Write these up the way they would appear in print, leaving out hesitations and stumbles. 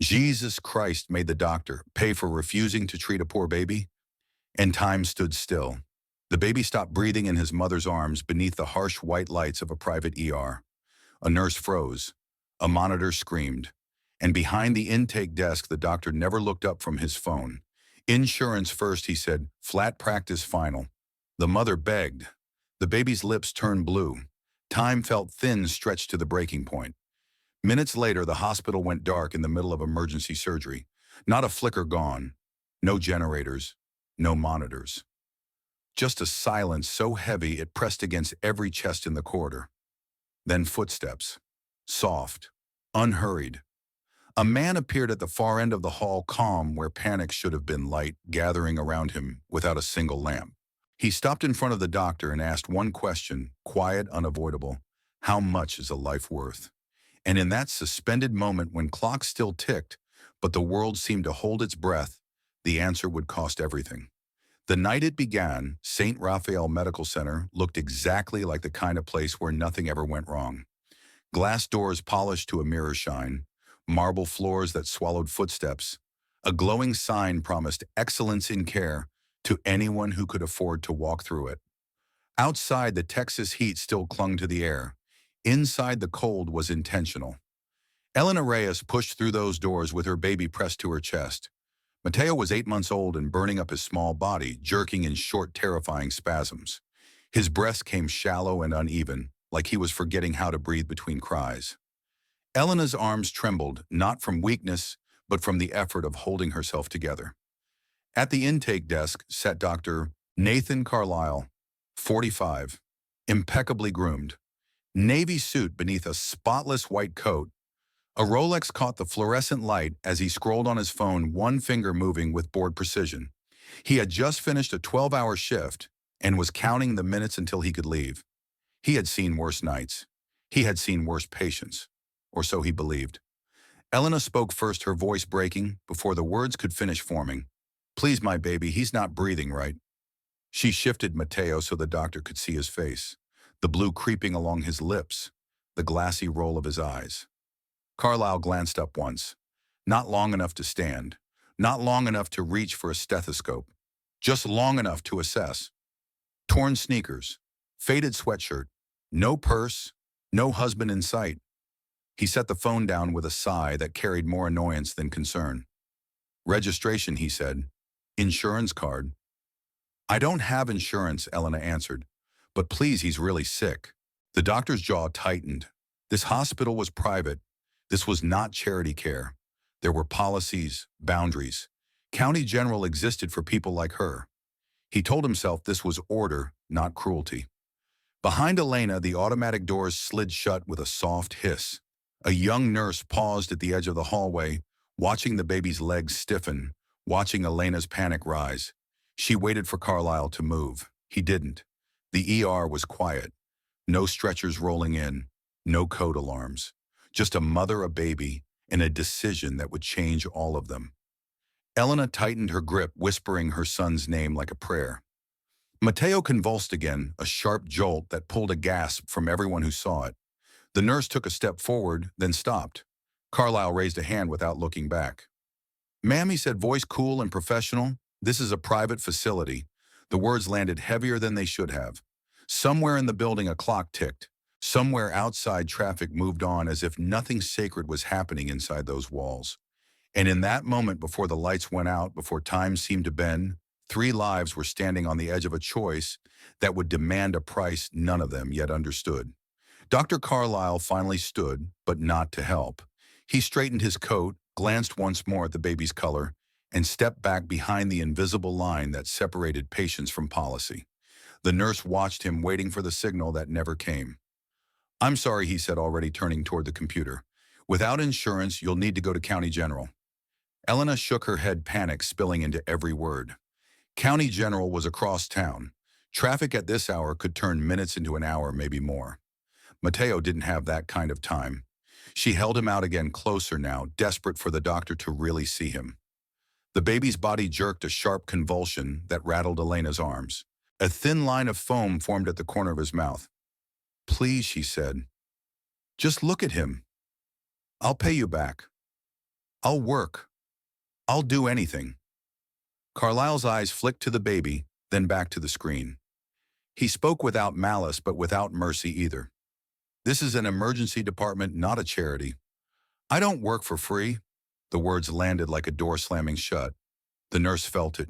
Jesus Christ made the doctor pay for refusing to treat a poor baby, and time stood still. The baby stopped breathing in his mother's arms beneath the harsh white lights of a private ER. A nurse froze. A monitor screamed. And behind the intake desk, the doctor never looked up from his phone. Insurance first, he said. Flat practice final. The mother begged. The baby's lips turned blue. Time felt thin, stretched to the breaking point. Minutes later, the hospital went dark in the middle of emergency surgery. Not a flicker gone. No generators. No monitors. Just a silence so heavy it pressed against every chest in the corridor. Then footsteps. Soft. Unhurried. A man appeared at the far end of the hall, calm where panic should have been, light gathering around him without a single lamp. He stopped in front of the doctor and asked one question, quiet, unavoidable. How much is a life worth? And in that suspended moment when clocks still ticked, but the world seemed to hold its breath, the answer would cost everything. The night it began, St. Raphael Medical Center looked exactly like the kind of place where nothing ever went wrong. Glass doors polished to a mirror shine, marble floors that swallowed footsteps. A glowing sign promised excellence in care to anyone who could afford to walk through it. Outside, the Texas heat still clung to the air. Inside, the cold was intentional. Elena Reyes pushed through those doors with her baby pressed to her chest. Mateo was 8 months old and burning up his small body, jerking in short, terrifying spasms. His breath came shallow and uneven, like he was forgetting how to breathe between cries. Elena's arms trembled, not from weakness, but from the effort of holding herself together. At the intake desk sat Dr. Nathan Carlisle, 45, impeccably groomed. Navy suit beneath a spotless white coat. A Rolex caught the fluorescent light as he scrolled on his phone, one finger moving with bored precision. He had just finished a 12-hour shift and was counting the minutes until he could leave. He had seen worse nights. He had seen worse patients. Or so he believed. Elena spoke first, her voice breaking before the words could finish forming. Please, my baby, he's not breathing right. She shifted Mateo so the doctor could see his face, the blue creeping along his lips, the glassy roll of his eyes. Carlisle glanced up once, not long enough to stand, not long enough to reach for a stethoscope, just long enough to assess. Torn sneakers, faded sweatshirt, no purse, no husband in sight. He set the phone down with a sigh that carried more annoyance than concern. Registration, he said. Insurance card. I don't have insurance, Elena answered. But please, he's really sick. The doctor's jaw tightened. This hospital was private. This was not charity care. There were policies, boundaries. County General existed for people like her. He told himself this was order, not cruelty. Behind Elena, the automatic doors slid shut with a soft hiss. A young nurse paused at the edge of the hallway, watching the baby's legs stiffen, watching Elena's panic rise. She waited for Carlisle to move. He didn't. The ER was quiet. No stretchers rolling in, no code alarms. Just a mother, a baby, and a decision that would change all of them. Elena tightened her grip, whispering her son's name like a prayer. Mateo convulsed again, a sharp jolt that pulled a gasp from everyone who saw it. The nurse took a step forward, then stopped. Carlisle raised a hand without looking back. Ma'am, he said, voice cool and professional, this is a private facility. The words landed heavier than they should have. Somewhere in the building a clock ticked. Somewhere outside traffic moved on as if nothing sacred was happening inside those walls. And in that moment, before the lights went out, before time seemed to bend, 3 lives were standing on the edge of a choice that would demand a price none of them yet understood. Dr. Carlisle finally stood, but not to help. He straightened his coat, glanced once more at the baby's color, and stepped back behind the invisible line that separated patients from policy. The nurse watched him, waiting for the signal that never came. I'm sorry, he said, already turning toward the computer. Without insurance, you'll need to go to County General. Elena shook her head, panic spilling into every word. County General was across town. Traffic at this hour could turn minutes into an hour, maybe more. Mateo didn't have that kind of time. She held him out again, closer now, desperate for the doctor to really see him. The baby's body jerked a sharp convulsion that rattled Elena's arms. A thin line of foam formed at the corner of his mouth. Please, she said. Just look at him. I'll pay you back. I'll work. I'll do anything. Carlisle's eyes flicked to the baby, then back to the screen. He spoke without malice but without mercy either. This is an emergency department, not a charity. I don't work for free. The words landed like a door slamming shut. The nurse felt it.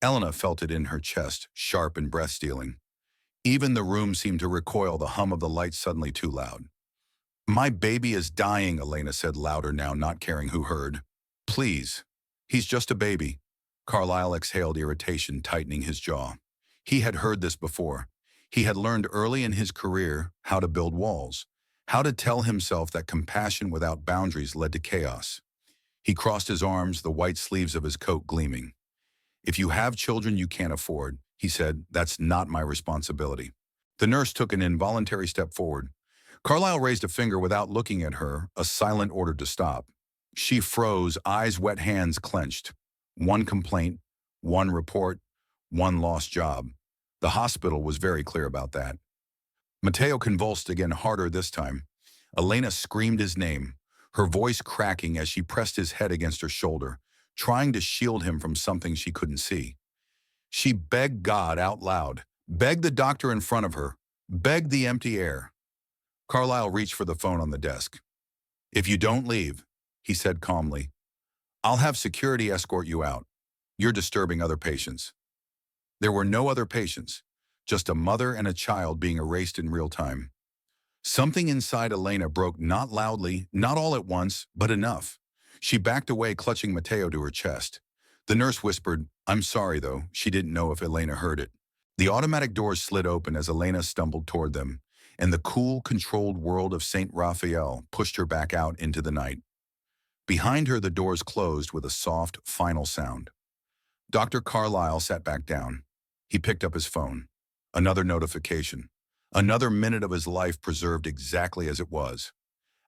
Elena felt it in her chest, sharp and breath-stealing. Even the room seemed to recoil, the hum of the light suddenly too loud. My baby is dying, Elena said louder now, not caring who heard. Please. He's just a baby. Carlyle exhaled, irritation tightening his jaw. He had heard this before. He had learned early in his career how to build walls, how to tell himself that compassion without boundaries led to chaos. He crossed his arms, the white sleeves of his coat gleaming. If you have children you can't afford, he said, that's not my responsibility. The nurse took an involuntary step forward. Carlyle raised a finger without looking at her, a silent order to stop. She froze, eyes wet, hands clenched. One complaint, one report, one lost job. The hospital was very clear about that. Matteo convulsed again, harder this time. Elena screamed his name, her voice cracking as she pressed his head against her shoulder, trying to shield him from something she couldn't see. She begged God out loud, begged the doctor in front of her, begged the empty air. Carlyle reached for the phone on the desk. If you don't leave, he said calmly, I'll have security escort you out. You're disturbing other patients. There were no other patients, just a mother and a child being erased in real time. Something inside Elena broke, not loudly, not all at once, but enough. She backed away, clutching Matteo to her chest. The nurse whispered, I'm sorry, though. She didn't know if Elena heard it. The automatic doors slid open as Elena stumbled toward them, and the cool, controlled world of St. Raphael pushed her back out into the night. Behind her, the doors closed with a soft, final sound. Dr. Carlyle sat back down. He picked up his phone. Another notification. Another minute of his life preserved exactly as it was.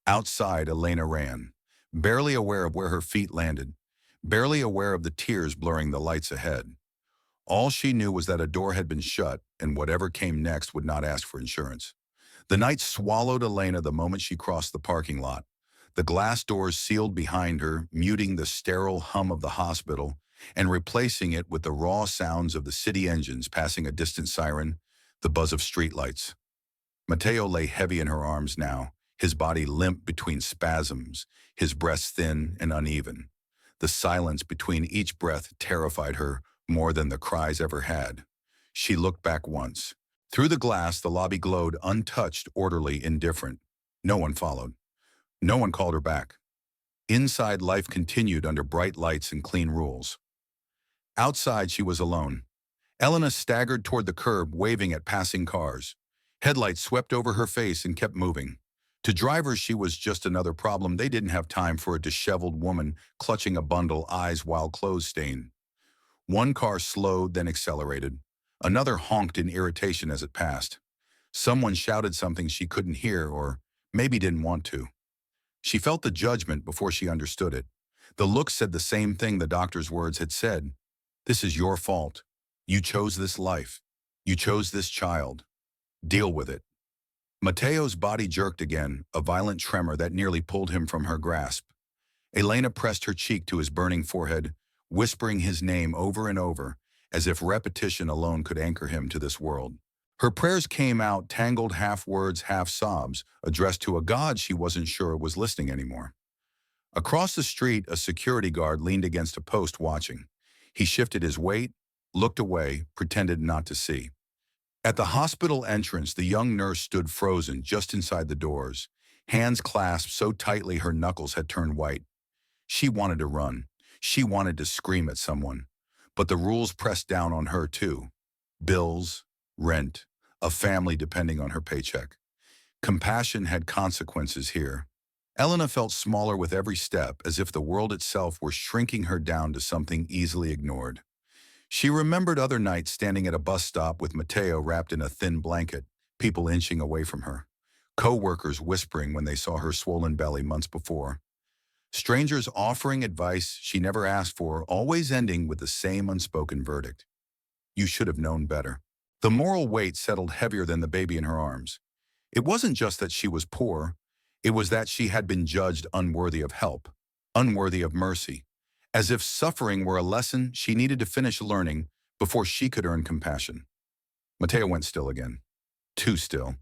Outside, Elena ran, barely aware of where her feet landed, barely aware of the tears blurring the lights ahead. All she knew was that a door had been shut, and whatever came next would not ask for insurance. The night swallowed Elena the moment she crossed the parking lot. The glass doors sealed behind her, muting the sterile hum of the hospital and replacing it with the raw sounds of the city engines passing a distant siren, the buzz of streetlights. Matteo lay heavy in her arms now, his body limp between spasms, his breaths thin and uneven. The silence between each breath terrified her more than the cries ever had. She looked back once. Through the glass, the lobby glowed, untouched, orderly, indifferent. No one followed. No one called her back. Inside, life continued under bright lights and clean rules. Outside, she was alone. Elena staggered toward the curb, waving at passing cars. Headlights swept over her face and kept moving. To drivers, she was just another problem. They didn't have time for a disheveled woman clutching a bundle, eyes wild, clothes stained. One car slowed, then accelerated. Another honked in irritation as it passed. Someone shouted something she couldn't hear, or maybe didn't want to. She felt the judgment before she understood it. The look said the same thing the doctor's words had said. This is your fault. You chose this life. You chose this child. Deal with it. Matteo's body jerked again, a violent tremor that nearly pulled him from her grasp. Elena pressed her cheek to his burning forehead, whispering his name over and over, as if repetition alone could anchor him to this world. Her prayers came out, tangled half words, half sobs, addressed to a God she wasn't sure was listening anymore. Across the street, a security guard leaned against a post watching. He shifted his weight, looked away, pretended not to see. At the hospital entrance, the young nurse stood frozen just inside the doors, hands clasped so tightly her knuckles had turned white. She wanted to run. She wanted to scream at someone. But the rules pressed down on her too. Bills, rent, a family depending on her paycheck. Compassion had consequences here. Elena felt smaller with every step, as if the world itself were shrinking her down to something easily ignored. She remembered other nights standing at a bus stop with Matteo wrapped in a thin blanket, people inching away from her, co-workers whispering when they saw her swollen belly months before. Strangers offering advice she never asked for, always ending with the same unspoken verdict. You should have known better. The moral weight settled heavier than the baby in her arms. It wasn't just that she was poor, it was that she had been judged unworthy of help. unworthy of mercy, as if suffering were a lesson she needed to finish learning before she could earn compassion. Mateo went still again. Too still.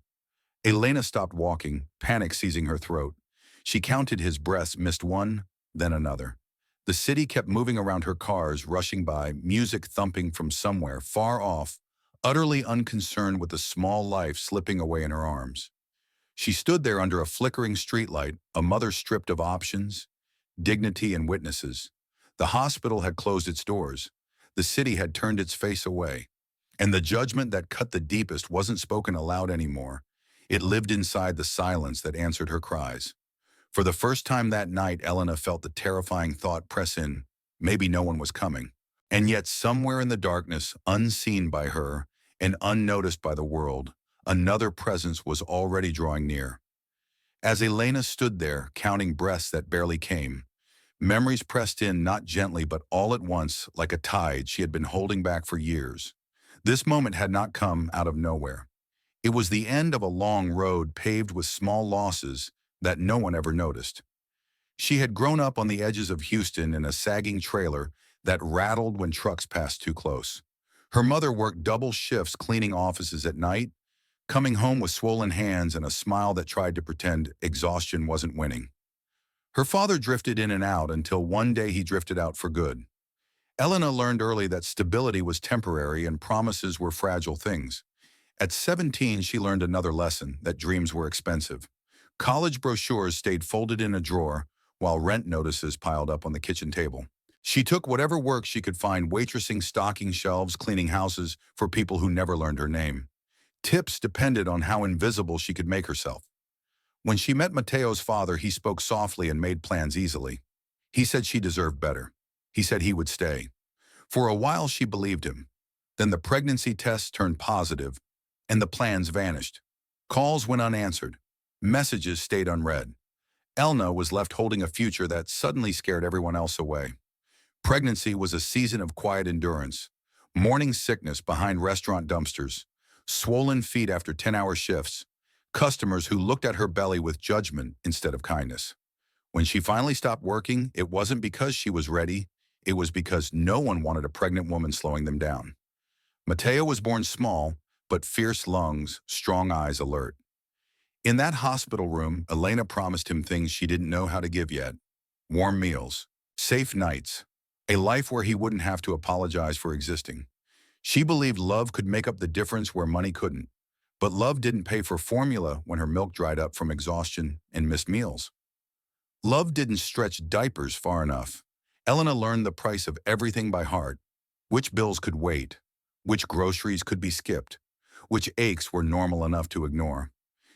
Elena stopped walking, panic seizing her throat. She counted his breaths, missed one, then another. The city kept moving around her, cars rushing by, music thumping from somewhere far off, utterly unconcerned with the small life slipping away in her arms. She stood there under a flickering streetlight, a mother stripped of options, dignity, and witnesses. The hospital had closed its doors. The city had turned its face away. And the judgment that cut the deepest wasn't spoken aloud anymore. It lived inside the silence that answered her cries. For the first time that night, Elena felt the terrifying thought press in. Maybe no one was coming. And yet somewhere in the darkness, unseen by her and unnoticed by the world, another presence was already drawing near. As Elena stood there, counting breaths that barely came, memories pressed in not gently but all at once like a tide she had been holding back for years. This moment had not come out of nowhere. It was the end of a long road paved with small losses that no one ever noticed. She had grown up on the edges of Houston in a sagging trailer that rattled when trucks passed too close. Her mother worked double shifts cleaning offices at night, coming home with swollen hands and a smile that tried to pretend exhaustion wasn't winning. Her father drifted in and out until one day he drifted out for good. Elena learned early that stability was temporary and promises were fragile things. At 17, she learned another lesson, that dreams were expensive. College brochures stayed folded in a drawer, while rent notices piled up on the kitchen table. She took whatever work she could find, waitressing, stocking shelves, cleaning houses for people who never learned her name. Tips depended on how invisible she could make herself. When she met Mateo's father, he spoke softly and made plans easily. He said she deserved better. He said he would stay. For a while, she believed him. Then the pregnancy tests turned positive, and the plans vanished. Calls went unanswered. Messages stayed unread. Elna was left holding a future that suddenly scared everyone else away. Pregnancy was a season of quiet endurance. Morning sickness behind restaurant dumpsters. Swollen feet after 10-hour shifts. Customers who looked at her belly with judgment instead of kindness. When she finally stopped working, it wasn't because she was ready. It was because no one wanted a pregnant woman slowing them down. Mateo was born small, but fierce lungs, strong eyes, alert. In that hospital room, Elena promised him things she didn't know how to give yet. Warm meals, safe nights, a life where he wouldn't have to apologize for existing. She believed love could make up the difference where money couldn't. But love didn't pay for formula when her milk dried up from exhaustion and missed meals. Love didn't stretch diapers far enough. Elena learned the price of everything by heart. Which bills could wait, which groceries could be skipped, which aches were normal enough to ignore.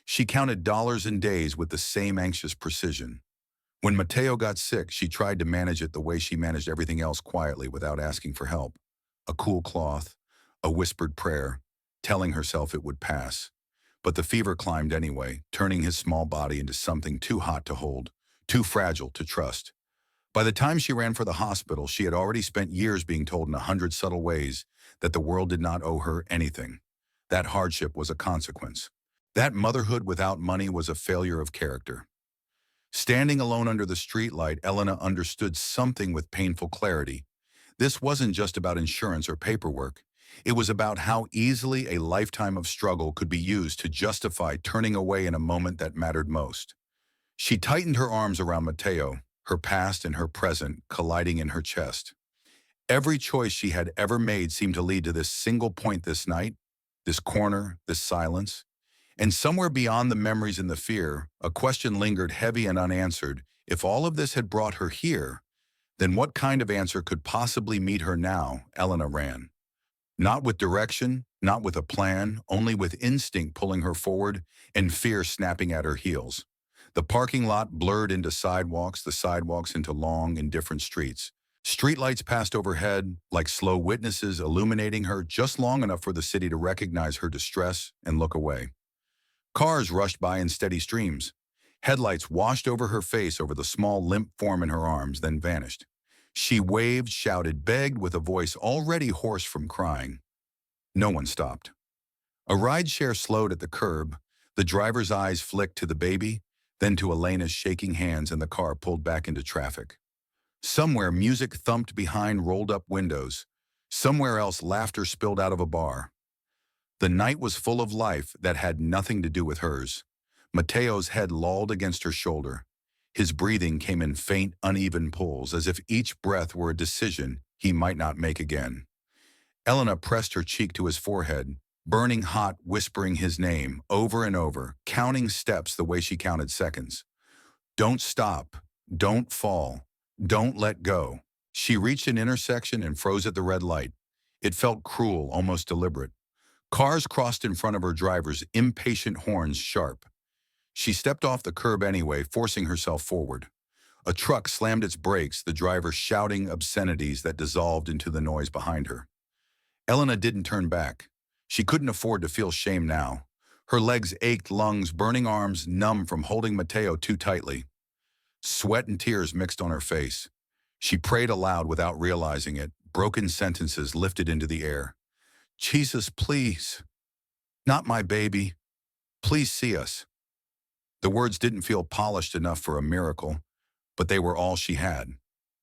She counted dollars and days with the same anxious precision. When Mateo got sick, she tried to manage it the way she managed everything else, quietly without asking for help. A cool cloth, a whispered prayer, telling herself it would pass. But the fever climbed anyway, turning his small body into something too hot to hold, too fragile to trust. By the time she ran for the hospital, she had already spent years being told in 100 subtle ways that the world did not owe her anything. That hardship was a consequence. That motherhood without money was a failure of character. Standing alone under the streetlight, Elena understood something with painful clarity. This wasn't just about insurance or paperwork. It was about how easily a lifetime of struggle could be used to justify turning away in a moment that mattered most. She tightened her arms around Mateo, her past and her present colliding in her chest. Every choice she had ever made seemed to lead to this single point this night, this corner, this silence. And somewhere beyond the memories and the fear, a question lingered heavy and unanswered. If all of this had brought her here, then what kind of answer could possibly meet her now? Elena ran. Not with direction, not with a plan, only with instinct pulling her forward and fear snapping at her heels. The parking lot blurred into sidewalks, the sidewalks into long, indifferent streets. Streetlights passed overhead, like slow witnesses illuminating her just long enough for the city to recognize her distress and look away. Cars rushed by in steady streams. Headlights washed over her face, over the small, limp form in her arms, then vanished. She waved, shouted, begged with a voice already hoarse from crying. No one stopped. A rideshare slowed at the curb. The driver's eyes flicked to the baby, then to Elena's shaking hands, and the car pulled back into traffic. Somewhere, music thumped behind rolled-up windows. Somewhere else, laughter spilled out of a bar. The night was full of life that had nothing to do with hers. Mateo's head lolled against her shoulder. His breathing came in faint, uneven pulls, as if each breath were a decision he might not make again. Elena pressed her cheek to his forehead, burning hot, whispering his name over and over, counting steps the way she counted seconds. Don't stop. Don't fall. Don't let go. She reached an intersection and froze at the red light. It felt cruel, almost deliberate. Cars crossed in front of her drivers, impatient horns sharp. She stepped off the curb anyway, forcing herself forward. A truck slammed its brakes, the driver shouting obscenities that dissolved into the noise behind her. Elena didn't turn back. She couldn't afford to feel shame now. Her legs ached, lungs, burning arms, numb from holding Mateo too tightly. Sweat and tears mixed on her face. She prayed aloud without realizing it, broken sentences lifted into the air. Jesus, please. Not my baby. Please see us. The words didn't feel polished enough for a miracle, but they were all she had.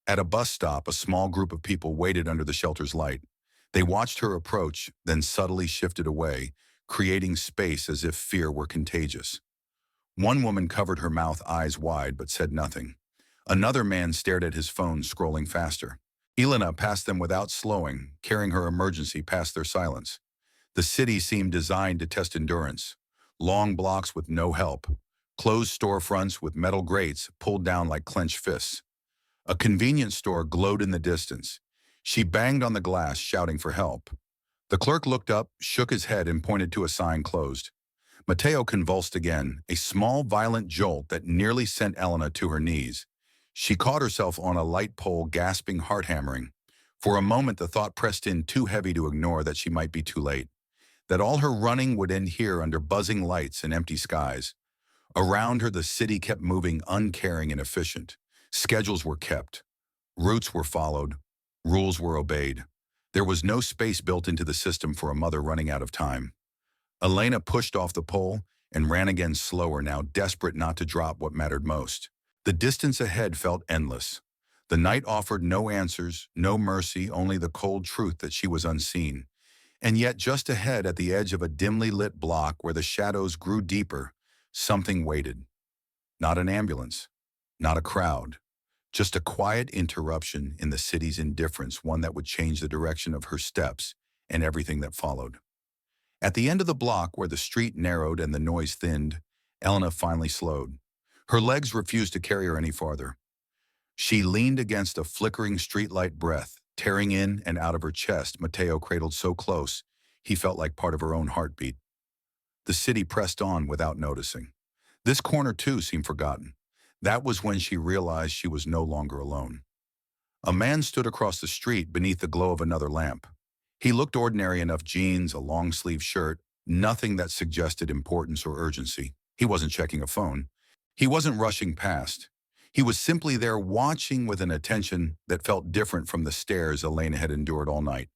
At a bus stop, a small group of people waited under the shelter's light. They watched her approach, then subtly shifted away, creating space as if fear were contagious. One woman covered her mouth, eyes wide, but said nothing. Another man stared at his phone, scrolling faster. Elena passed them without slowing, carrying her emergency past their silence. The city seemed designed to test endurance. Long blocks with no help. Closed storefronts with metal grates pulled down like clenched fists. A convenience store glowed in the distance. She banged on the glass, shouting for help. The clerk looked up, shook his head, and pointed to a sign closed. Mateo convulsed again, a small, violent jolt that nearly sent Elena to her knees. She caught herself on a light pole, gasping, heart-hammering. For a moment, the thought pressed in too heavy to ignore that she might be too late, that all her running would end here under buzzing lights and empty skies. Around her, the city kept moving, uncaring and efficient. Schedules were kept. Routes were followed. Rules were obeyed. There was no space built into the system for a mother running out of time. Elena pushed off the pole and ran again, slower now, desperate not to drop what mattered most. The distance ahead felt endless. The night offered no answers, no mercy, only the cold truth that she was unseen. And yet, just ahead, at the edge of a dimly lit block where the shadows grew deeper, something waited. Not an ambulance, not a crowd, just a quiet interruption in the city's indifference, one that would change the direction of her steps and everything that followed. At the end of the block, where the street narrowed and the noise thinned, Elena finally slowed. Her legs refused to carry her any farther. She leaned against a flickering streetlight, breath tearing in and out of her chest, Mateo cradled so close he felt like part of her own heartbeat. The city pressed on without noticing. This corner, too, seemed forgotten. That was when she realized she was no longer alone. A man stood across the street beneath the glow of another lamp. He looked ordinary enough: jeans, a long-sleeved shirt, nothing that suggested importance or urgency. He wasn't checking a phone. He wasn't rushing past. He was simply there, watching with an attention that felt different from the stares Elena had endured all night.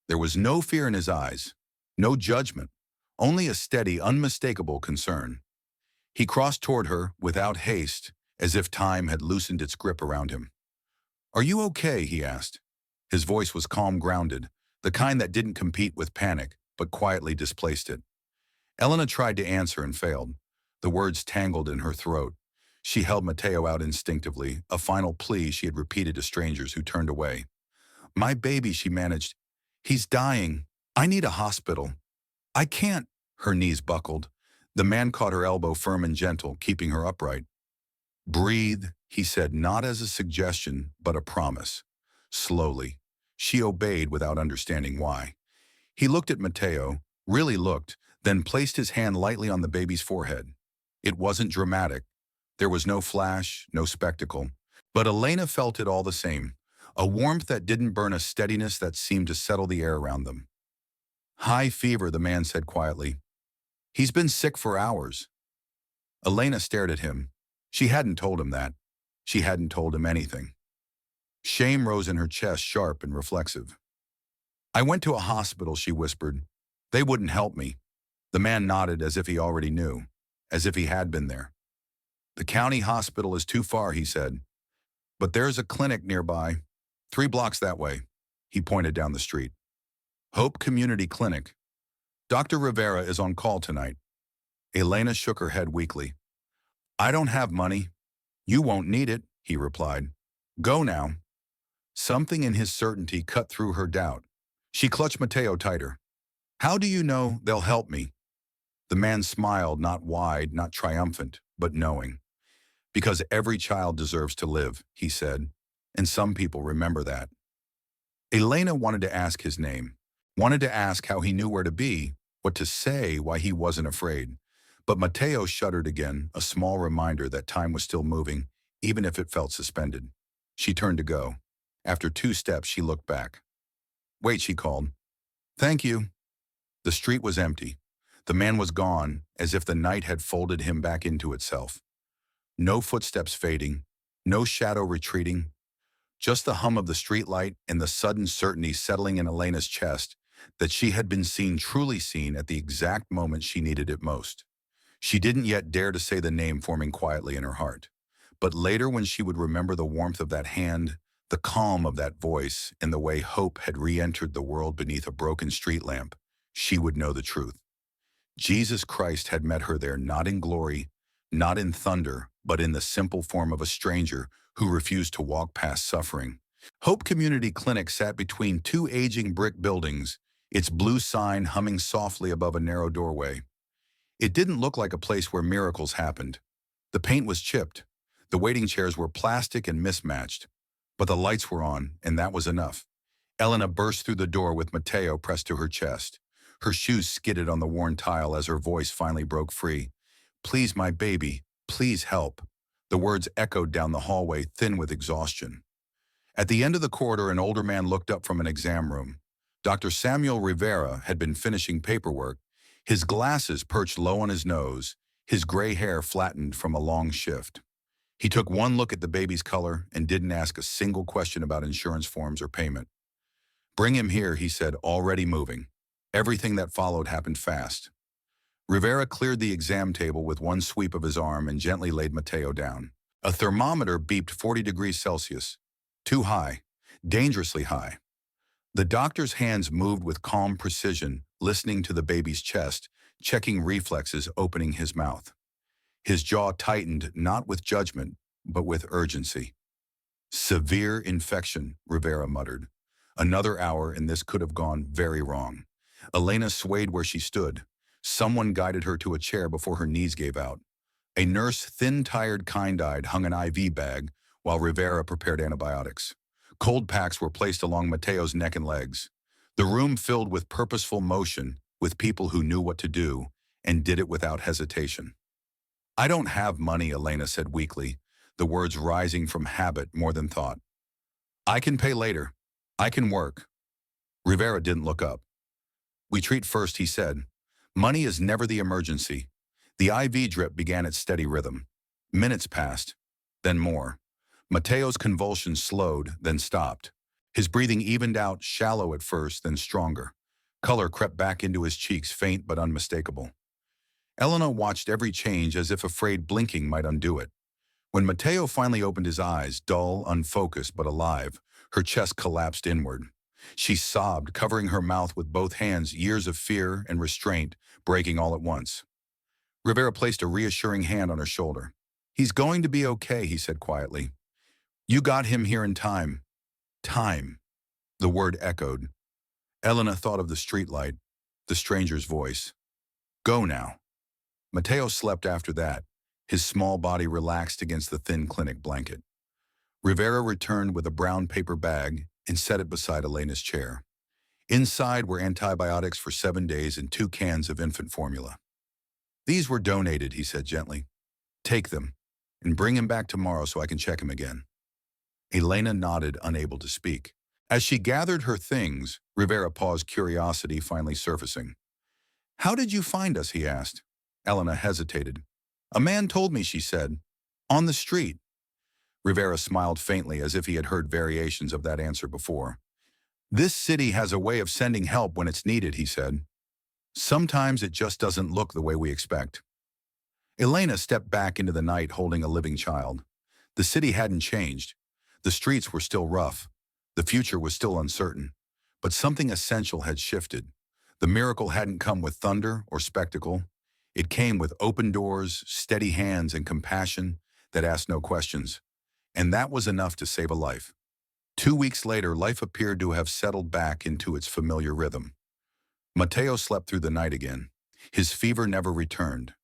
There was no fear in his eyes, no judgment, only a steady, unmistakable concern. He crossed toward her without haste, as if time had loosened its grip around him. "Are you okay?" he asked. His voice was calm, grounded, the kind that didn't compete with panic, but quietly displaced it. Elena tried to answer and failed. The words tangled in her throat. She held Mateo out instinctively, a final plea she had repeated to strangers who turned away. "My baby," she managed. "He's dying. I need a hospital. I can't." Her knees buckled. The man caught her elbow, firm and gentle, keeping her upright. "Breathe," he said, not as a suggestion, but a promise. Slowly. She obeyed without understanding why. He looked at Mateo, really looked, then placed his hand lightly on the baby's forehead. It wasn't dramatic. There was no flash, no spectacle. But Elena felt it all the same. A warmth that didn't burn, a steadiness that seemed to settle the air around them. "High fever," the man said quietly. "He's been sick for hours." Elena stared at him. She hadn't told him that. She hadn't told him anything. Shame rose in her chest, sharp and reflexive. "I went to a hospital," she whispered. "They wouldn't help me." The man nodded, as if he already knew, as if he had been there. "The county hospital is too far," he said. But there's a clinic nearby, 3 blocks that way. He pointed down the street. Hope Community Clinic. Dr. Rivera is on call tonight. Elena shook her head weakly. I don't have money. You won't need it, he replied. Go now. Something in his certainty cut through her doubt. She clutched Mateo tighter. How do you know they'll help me? The man smiled, not wide, not triumphant, but knowing. Because every child deserves to live, he said, and some people remember that. Elena wanted to ask his name, wanted to ask how he knew where to be, what to say, why he wasn't afraid. But Mateo shuddered again, a small reminder that time was still moving, even if it felt suspended. She turned to go. After 2 steps, she looked back. Wait, she called. Thank you. The street was empty. The man was gone, as if the night had folded him back into itself. No footsteps fading, no shadow retreating, just the hum of the streetlight and the sudden certainty settling in Elena's chest that she had been seen, truly seen, at the exact moment she needed it most. She didn't yet dare to say the name forming quietly in her heart. But later, when she would remember the warmth of that hand, the calm of that voice, and the way hope had re-entered the world beneath a broken street lamp, she would know the truth. Jesus Christ had met her there, not in glory, not in thunder, but in the simple form of a stranger who refused to walk past suffering. Hope Community Clinic sat between 2 aging brick buildings, its blue sign humming softly above a narrow doorway. It didn't look like a place where miracles happened. The paint was chipped. The waiting chairs were plastic and mismatched. But the lights were on, and that was enough. Elena burst through the door with Mateo pressed to her chest. Her shoes skidded on the worn tile as her voice finally broke free. Please, my baby, please help. The words echoed down the hallway, thin with exhaustion. At the end of the corridor, an older man looked up from an exam room. Dr. Samuel Rivera had been finishing paperwork, his glasses perched low on his nose, his gray hair flattened from a long shift. He took one look at the baby's color and didn't ask a single question about insurance forms or payment. Bring him here, he said, already moving. Everything that followed happened fast. Rivera cleared the exam table with one sweep of his arm and gently laid Mateo down. A thermometer beeped 40 degrees Celsius. Too high, dangerously high. The doctor's hands moved with calm precision, listening to the baby's chest, checking reflexes, opening his mouth. His jaw tightened, not with judgment, but with urgency. Severe infection, Rivera muttered. Another hour and this could have gone very wrong. Elena swayed where she stood. Someone guided her to a chair before her knees gave out. A nurse, thin-tired, kind-eyed, hung an IV bag while Rivera prepared antibiotics. Cold packs were placed along Mateo's neck and legs. The room filled with purposeful motion, with people who knew what to do and did it without hesitation. I don't have money, Elena said weakly, the words rising from habit more than thought. I can pay later. I can work. Rivera didn't look up. We treat first, he said. Money is never the emergency. The IV drip began its steady rhythm. Minutes passed, then more. Mateo's convulsions slowed, then stopped. His breathing evened out, shallow at first, then stronger. Color crept back into his cheeks, faint but unmistakable. Elena watched every change as if afraid blinking might undo it. When Mateo finally opened his eyes, dull, unfocused, but alive, her chest collapsed inward. She sobbed, covering her mouth with both hands, years of fear and restraint breaking all at once. Rivera placed a reassuring hand on her shoulder. He's going to be okay, he said quietly. You got him here in time. Time. The word echoed. Elena thought of the streetlight, the stranger's voice. Go now. Mateo slept after that, his small body relaxed against the thin clinic blanket. Rivera returned with a brown paper bag and set it beside Elena's chair. Inside were antibiotics for 7 days and 2 cans of infant formula. These were donated, he said gently. Take them, and bring him back tomorrow so I can check him again. Elena nodded, unable to speak. As she gathered her things, Rivera paused, curiosity finally surfacing. How did you find us, he asked. Elena hesitated. A man told me, she said. On the street. Rivera smiled faintly as if he had heard variations of that answer before. This city has a way of sending help when it's needed, he said. Sometimes it just doesn't look the way we expect. Elena stepped back into the night holding a living child. The city hadn't changed. The streets were still rough. The future was still uncertain. But something essential had shifted. The miracle hadn't come with thunder or spectacle. It came with open doors, steady hands, and compassion that asked no questions. And that was enough to save a life. 2 weeks later, life appeared to have settled back into its familiar rhythm. Mateo slept through the night again. His fever never returned.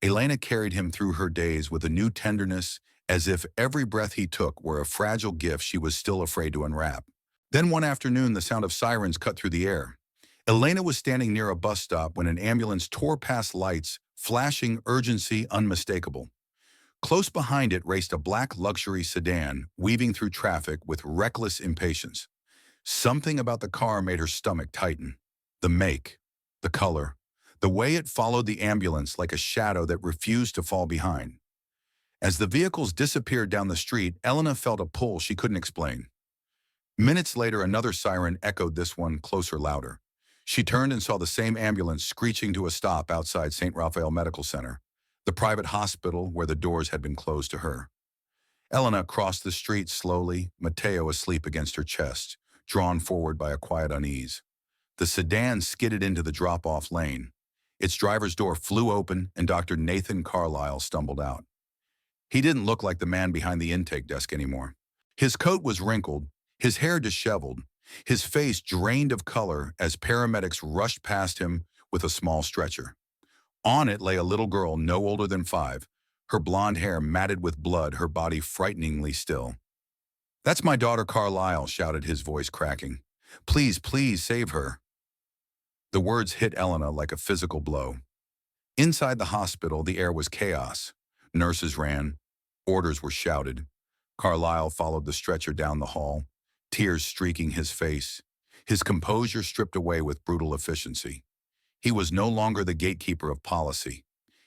Elena carried him through her days with a new tenderness, as if every breath he took were a fragile gift she was still afraid to unwrap. Then one afternoon, the sound of sirens cut through the air. Elena was standing near a bus stop when an ambulance tore past lights, flashing urgency unmistakable. Close behind it raced a black luxury sedan, weaving through traffic with reckless impatience. Something about the car made her stomach tighten. The make, the color, the way it followed the ambulance like a shadow that refused to fall behind. As the vehicles disappeared down the street, Elena felt a pull she couldn't explain. Minutes later, another siren echoed, this one closer, louder. She turned and saw the same ambulance screeching to a stop outside St. Raphael Medical Center, the private hospital where the doors had been closed to her. Elena crossed the street slowly, Mateo asleep against her chest, drawn forward by a quiet unease. The sedan skidded into the drop-off lane. Its driver's door flew open and Dr. Nathan Carlisle stumbled out. He didn't look like the man behind the intake desk anymore. His coat was wrinkled, his hair disheveled, his face drained of color as paramedics rushed past him with a small stretcher. On it lay a little girl no older than 5, her blonde hair matted with blood, her body frighteningly still. "That's my daughter Carlisle," shouted his voice cracking. "Please, please save her." The words hit Elena like a physical blow. Inside the hospital, the air was chaos. Nurses ran. Orders were shouted. Carlisle followed the stretcher down the hall, tears streaking his face, his composure stripped away with brutal efficiency. He was no longer the gatekeeper of policy.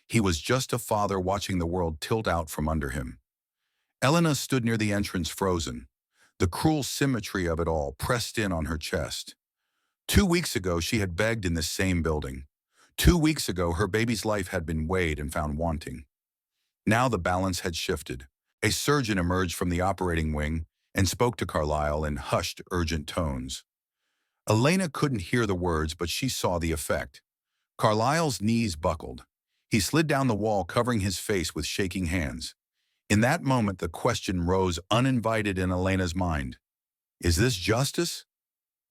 He was just a father watching the world tilt out from under him. Elena stood near the entrance, frozen, the cruel symmetry of it all pressed in on her chest. 2 weeks ago, she had begged in this same building. 2 weeks ago, her baby's life had been weighed and found wanting. Now the balance had shifted. A surgeon emerged from the operating wing and spoke to Carlisle in hushed, urgent tones. Elena couldn't hear the words, but she saw the effect. Carlisle's knees buckled. He slid down the wall, covering his face with shaking hands. In that moment, the question rose uninvited in Elena's mind. Is this justice?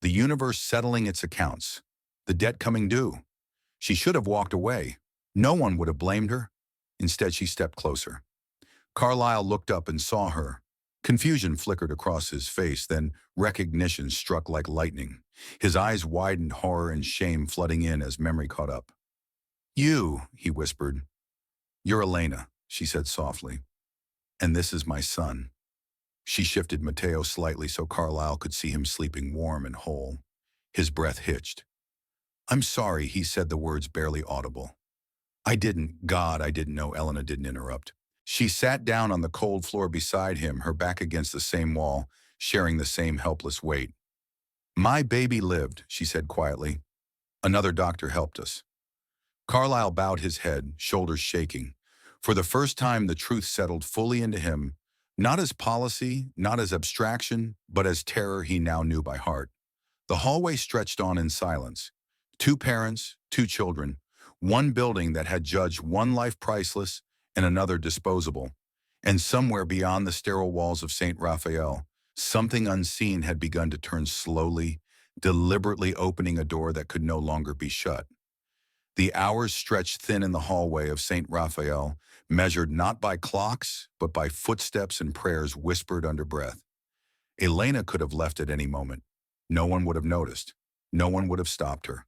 The universe settling its accounts. The debt coming due. She should have walked away. No one would have blamed her. Instead, she stepped closer. Carlisle looked up and saw her. Confusion flickered across his face, then recognition struck like lightning. His eyes widened, horror and shame flooding in as memory caught up. "You," he whispered. "You're Elena," she said softly. "And this is my son." She shifted Mateo slightly so Carlisle could see him sleeping warm and whole. His breath hitched. "I'm sorry," he said, the words barely audible. I didn't know." Elena didn't interrupt. She sat down on the cold floor beside him, her back against the same wall, sharing the same helpless weight. "My baby lived," she said quietly. "Another doctor helped us." Carlisle bowed his head, shoulders shaking. For the first time, the truth settled fully into him, not as policy, not as abstraction, but as terror he now knew by heart. The hallway stretched on in silence. 2 parents, 2 children, one building that had judged one life priceless and another disposable. And somewhere beyond the sterile walls of St. Raphael, something unseen had begun to turn slowly, deliberately opening a door that could no longer be shut. The hours stretched thin in the hallway of St. Raphael, measured not by clocks, but by footsteps and prayers whispered under breath. Elena could have left at any moment. No one would have noticed. No one would have stopped her.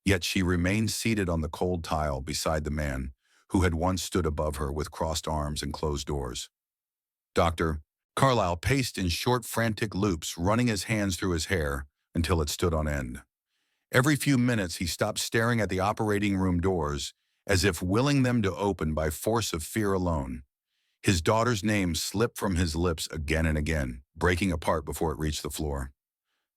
Yet she remained seated on the cold tile beside the man who had once stood above her with crossed arms and closed doors. "Doctor," Carlisle paced in short, frantic loops, running his hands through his hair until it stood on end. Every few minutes, he stopped staring at the operating room doors, as if willing them to open by force of fear alone. His daughter's name slipped from his lips again and again, breaking apart before it reached the floor.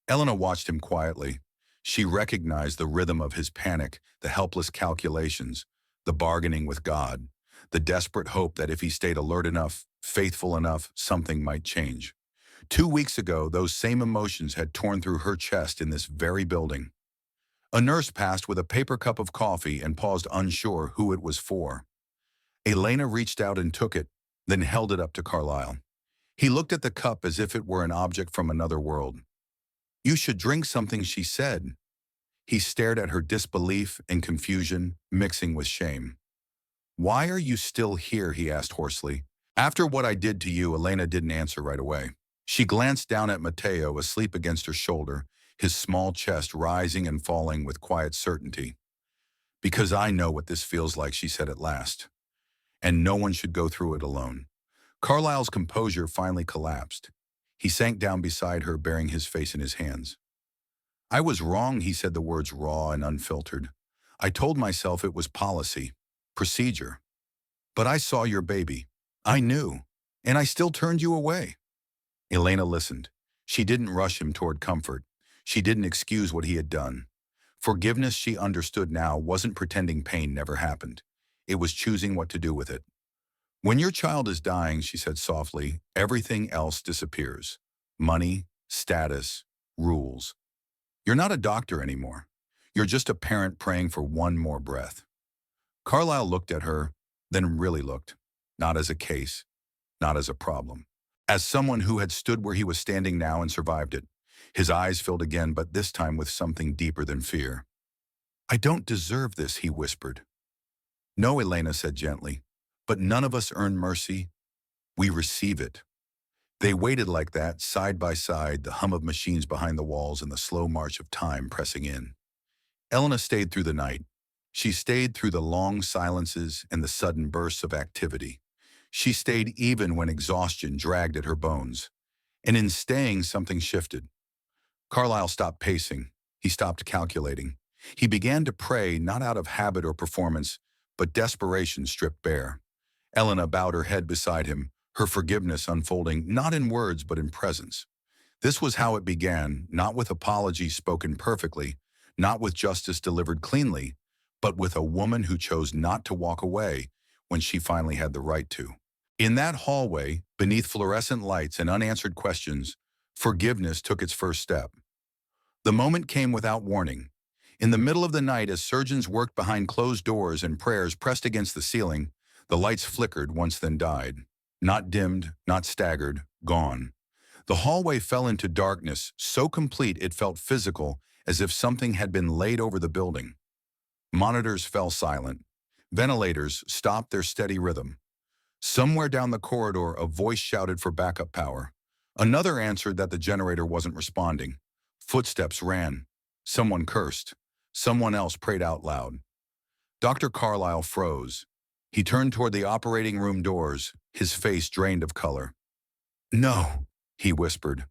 Elena watched him quietly. She recognized the rhythm of his panic, the helpless calculations, the bargaining with God, the desperate hope that if he stayed alert enough, faithful enough, something might change. 2 weeks ago, those same emotions had torn through her chest in this very building. A nurse passed with a paper cup of coffee and paused, unsure who it was for. Elena reached out and took it, then held it up to Carlyle. He looked at the cup as if it were an object from another world. "You should drink something," she said. He stared at her, disbelief and confusion mixing with shame. "Why are you still here?" he asked hoarsely. "After what I did to you." Elena didn't answer right away. She glanced down at Mateo, asleep against her shoulder, his small chest rising and falling with quiet certainty. "Because I know what this feels like," she said at last. "And no one should go through it alone." Carlyle's composure finally collapsed. He sank down beside her, burying his face in his hands. "I was wrong," he said, the words raw and unfiltered. "I told myself it was policy, procedure. But I saw your baby. I knew. And I still turned you away." Elena listened. She didn't rush him toward comfort. She didn't excuse what he had done. Forgiveness, she understood now, wasn't pretending pain never happened. It was choosing what to do with it. "When your child is dying," she said softly, "everything else disappears. Money, status, rules. You're not a doctor anymore. You're just a parent praying for one more breath." Carlyle looked at her, then really looked. Not as a case, not as a problem. As someone who had stood where he was standing now and survived it. His eyes filled again, but this time with something deeper than fear. "I don't deserve this," he whispered. "No," Elena said gently, "but none of us earn mercy. We receive it." They waited like that, side by side, the hum of machines behind the walls and the slow march of time pressing in. Elena stayed through the night. She stayed through the long silences and the sudden bursts of activity. She stayed even when exhaustion dragged at her bones. And in staying, something shifted. Carlyle stopped pacing. He stopped calculating. He began to pray, not out of habit or performance, but desperation stripped bare. Elena bowed her head beside him, her forgiveness unfolding not in words but in presence. This was how it began, not with apologies spoken perfectly, not with justice delivered cleanly, but with a woman who chose not to walk away when she finally had the right to. In that hallway, beneath fluorescent lights and unanswered questions, forgiveness took its first step. The moment came without warning. In the middle of the night, as surgeons worked behind closed doors and prayers pressed against the ceiling, the lights flickered once then died. Not dimmed, not staggered, gone. The hallway fell into darkness, so complete it felt physical, as if something had been laid over the building. Monitors fell silent. Ventilators stopped their steady rhythm. Somewhere down the corridor, a voice shouted for backup power. Another answered that the generator wasn't responding. Footsteps ran. Someone cursed. Someone else prayed out loud. Dr. Carlyle froze. He turned toward the operating room doors, his face drained of color. "No," he whispered.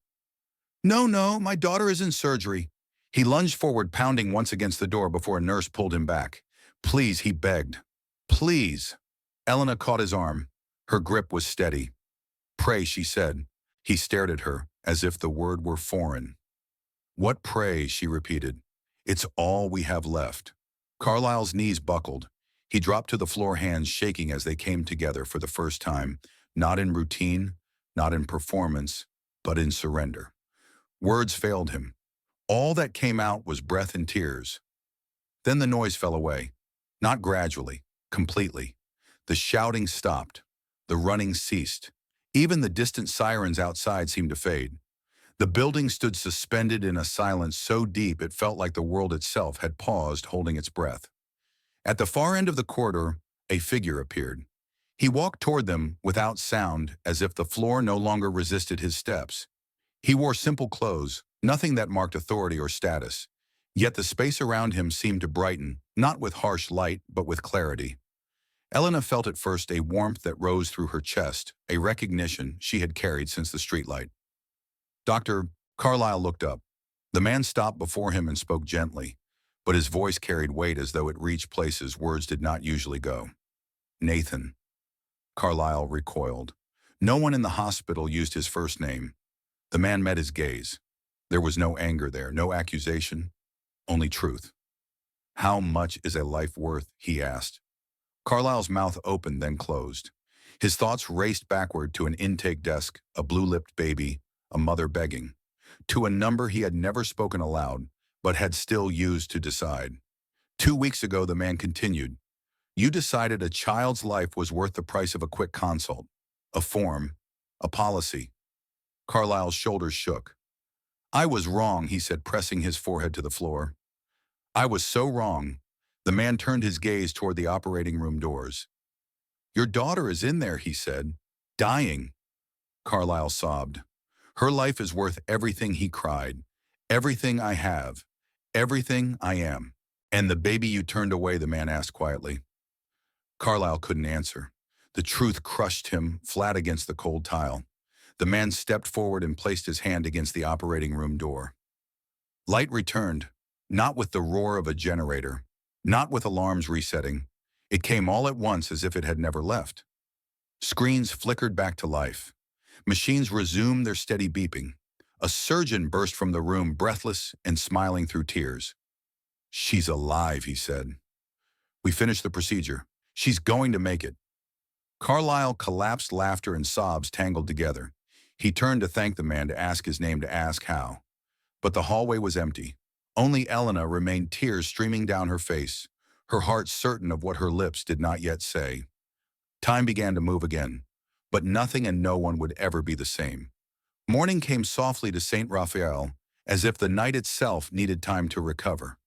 "No, no, my daughter is in surgery." He lunged forward, pounding once against the door before a nurse pulled him back. "Please," he begged. "Please." Elena caught his arm. Her grip was steady. "Pray," she said. He stared at her, as if the word were foreign. "What pray?" she repeated. "It's all we have left." Carlyle's knees buckled. He dropped to the floor, hands shaking as they came together for the first time, not in routine, not in performance, but in surrender. Words failed him. All that came out was breath and tears. Then the noise fell away. Not gradually, completely. The shouting stopped. The running ceased. Even the distant sirens outside seemed to fade. The building stood suspended in a silence so deep it felt like the world itself had paused, holding its breath. At the far end of the corridor, a figure appeared. He walked toward them without sound, as if the floor no longer resisted his steps. He wore simple clothes, nothing that marked authority or status. Yet the space around him seemed to brighten, not with harsh light, but with clarity. Elena felt at first a warmth that rose through her chest, a recognition she had carried since the streetlight. "Dr." Carlyle looked up. The man stopped before him and spoke gently, but his voice carried weight as though it reached places words did not usually go. "Nathan." Carlyle recoiled. No one in the hospital used his first name. The man met his gaze. There was no anger there, no accusation, only truth. "How much is a life worth?" he asked. Carlyle's mouth opened, then closed. His thoughts raced backward to an intake desk, a blue-lipped baby, a mother begging, to a number he had never spoken aloud, but had still used to decide. 2 weeks ago, the man continued, "You decided a child's life was worth the price of a quick consult, a form, a policy." Carlyle's shoulders shook. "I was wrong," he said, pressing his forehead to the floor. "I was so wrong." The man turned his gaze toward the operating room doors. "Your daughter is in there," he said, "dying." Carlyle sobbed. "Her life is worth everything," he cried. "Everything I have. Everything I am." "And the baby you turned away?" the man asked quietly. Carlyle couldn't answer. The truth crushed him flat against the cold tile. The man stepped forward and placed his hand against the operating room door. Light returned, not with the roar of a generator, not with alarms resetting. It came all at once as if it had never left. Screens flickered back to life. Machines resumed their steady beeping. A surgeon burst from the room, breathless and smiling through tears. "She's alive," he said. "We finished the procedure. She's going to make it." Carlyle collapsed, laughter and sobs tangled together. He turned to thank the man, to ask his name, to ask how. But the hallway was empty. Only Elena remained, tears streaming down her face, her heart certain of what her lips did not yet say. Time began to move again, but nothing and no one would ever be the same. Morning came softly to St. Raphael, as if the night itself needed time to recover.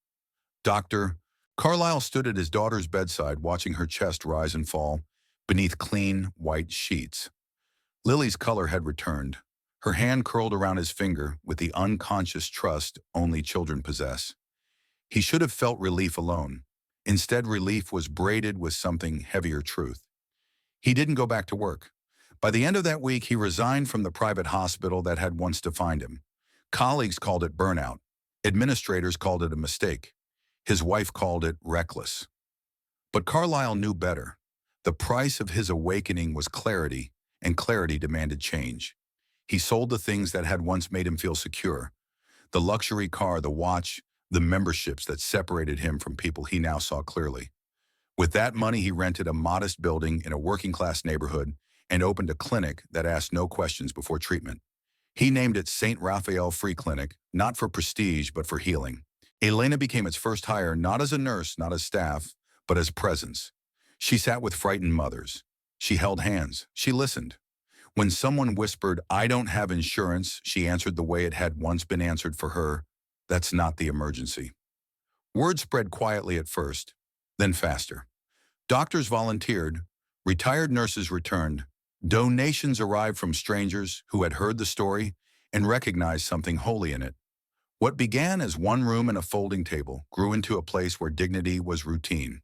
"Doctor." Carlyle stood at his daughter's bedside, watching her chest rise and fall beneath clean, white sheets. Lily's color had returned. Her hand curled around his finger with the unconscious trust only children possess. He should have felt relief alone. Instead, relief was braided with something heavier truth. He didn't go back to work. By the end of that week, he resigned from the private hospital that had once defined him. Colleagues called it burnout. Administrators called it a mistake. His wife called it reckless. But Carlyle knew better. The price of his awakening was clarity, and clarity demanded change. He sold the things that had once made him feel secure. The luxury car, the watch, the memberships that separated him from people he now saw clearly. With that money, he rented a modest building in a working-class neighborhood and opened a clinic that asked no questions before treatment. He named it St. Raphael Free Clinic, not for prestige, but for healing. Elena became its first hire, not as a nurse, not as staff, but as presence. She sat with frightened mothers. She held hands. She listened. When someone whispered, "I don't have insurance," she answered the way it had once been answered for her, "That's not the emergency." Word spread quietly at first, then faster. Doctors volunteered. Retired nurses returned. Donations arrived from strangers who had heard the story and recognized something holy in it. What began as one room and a folding table grew into a place where dignity was routine.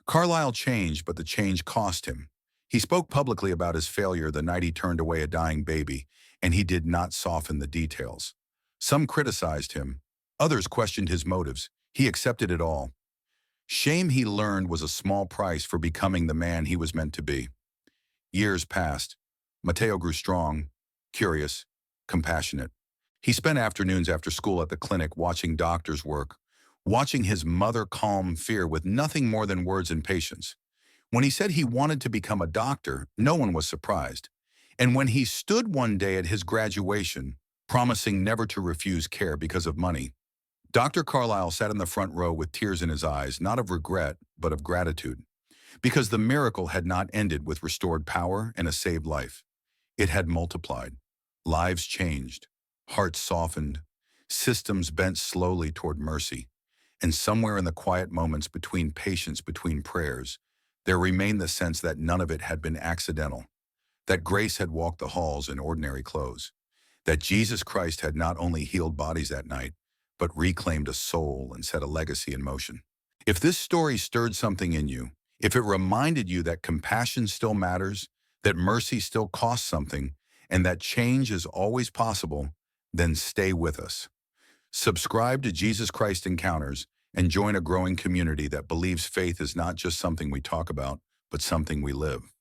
Carlyle changed, but the change cost him. He spoke publicly about his failure the night he turned away a dying baby, and he did not soften the details. Some criticized him. Others questioned his motives. He accepted it all. Shame, he learned, was a small price for becoming the man he was meant to be. Years passed. Matteo grew strong, curious, compassionate. He spent afternoons after school at the clinic watching doctors work, watching his mother calm fear with nothing more than words and patience. When he said he wanted to become a doctor, no one was surprised. And when he stood one day at his graduation, promising never to refuse care because of money, Dr. Carlyle sat in the front row with tears in his eyes, not of regret, but of gratitude. Because the miracle had not ended with restored power and a saved life. It had multiplied. Lives changed. Hearts softened. Systems bent slowly toward mercy. And somewhere in the quiet moments between patience, between prayers, there remained the sense that none of it had been accidental. That grace had walked the halls in ordinary clothes. That Jesus Christ had not only healed bodies that night, but reclaimed a soul and set a legacy in motion. If this story stirred something in you, if it reminded you that compassion still matters, that mercy still costs something, and that change is always possible, then stay with us. Subscribe to Jesus Christ Encounters and join a growing community that believes faith is not just something we talk about, but something we live.